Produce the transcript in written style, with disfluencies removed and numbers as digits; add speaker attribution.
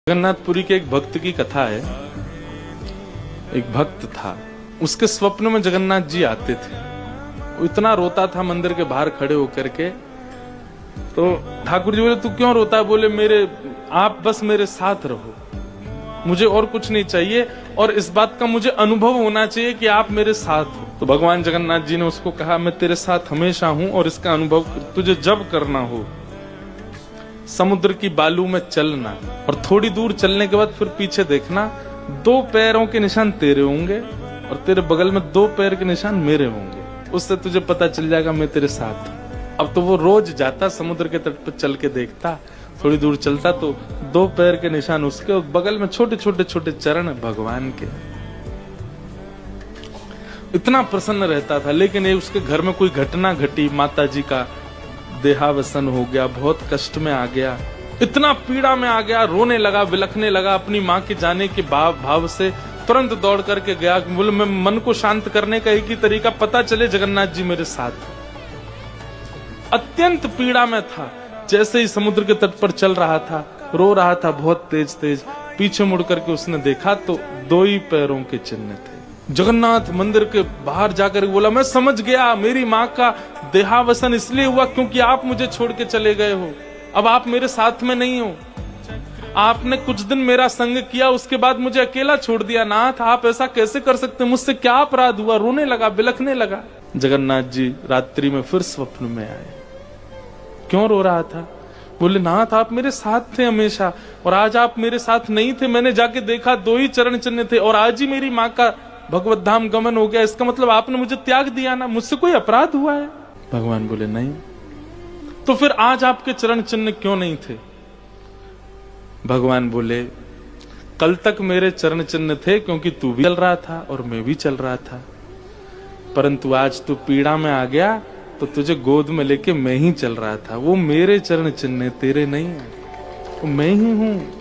Speaker 1: जगन्नाथपुरी के एक भक्त की कथा है। एक भक्त था, उसके स्वप्न में जगन्नाथ जी आते थे। वो इतना रोता था मंदिर के बाहर खड़े होकर के। तो ठाकुर जी बोले, तू क्यों रोता है? बोले, आप बस मेरे साथ रहो, मुझे और कुछ नहीं चाहिए, और इस बात का मुझे अनुभव होना चाहिए कि आप मेरे साथ हो। तो भगवान जगन्नाथ जी ने उसको कहा, मैं तेरे साथ हमेशा हूं, और इसका अनुभव तुझे जब करना हो समुद्र की बालू में चलना, और थोड़ी दूर चलने के बाद फिर पीछे देखना, 2 पैरों के निशान तेरे होंगे और तेरे बगल में 2 पैर के निशान मेरे होंगे। उससे तुझे पता चल जाएगा मैं तेरे साथ हूं। अब तो वो रोज जाता, समुद्र के तट पर चल के देखता, थोड़ी दूर चलता तो 2 पैर के निशान उसके, और बगल में छोटे छोटे छोटे चरण भगवान के। इतना प्रसन्न रहता था। लेकिन ये उसके घर में कोई घटना घटी, माता जी का देहावसन हो गया, बहुत कष्ट में आ गया, इतना पीड़ा में आ गया, रोने लगा, बिलखने लगा। अपनी माँ के जाने के भाव से तुरंत दौड़ करके गया। बोले, मैं मन को शांत करने का एक ही तरीका, पता चले जगन्नाथ जी मेरे साथ। अत्यंत पीड़ा में था। जैसे ही समुद्र के तट पर चल रहा था, रो रहा था बहुत तेज तेज। पीछे मुड़ करके उसने देखा तो 2 ही पैरों के चिन्ह थे। जगन्नाथ मंदिर के बाहर जाकर बोला, मैं समझ गया, मेरी माँ का देहावसन इसलिए हुआ क्योंकि आप मुझे छोड़ के चले गए हो। अब आप मेरे साथ में नहीं हो। आपने कुछ दिन मेरा संग किया, उसके बाद मुझे अकेला छोड़ दिया। नाथ, आप ऐसा कैसे कर सकते? मुझसे क्या अपराध हुआ? रोने लगा, बिलखने लगा। जगन्नाथ जी रात्रि में फिर स्वप्न में आए। क्यों रो रहा था? बोले, नाथ, आप मेरे साथ थे हमेशा, और आज आप मेरे साथ नहीं थे। मैंने जाके देखा 2 ही चरण चिन्ह थे, और आज ही मेरी माँ का भगवत धाम गमन हो गया। इसका मतलब आपने मुझे त्याग दिया ना? मुझसे कोई अपराध हुआ है? भगवान बोले, नहीं। तो फिर आज आपके चरण चिन्ह क्यों नहीं थे? भगवान बोले, कल तक मेरे चरण चिन्ह थे क्योंकि तू भी चल रहा था और मैं भी चल रहा था, परंतु आज तू पीड़ा में आ गया तो तुझे गोद में लेके मैं ही चल रहा था। वो मेरे चरण चिन्ह, तेरे नहीं है, वो मैं ही हूं।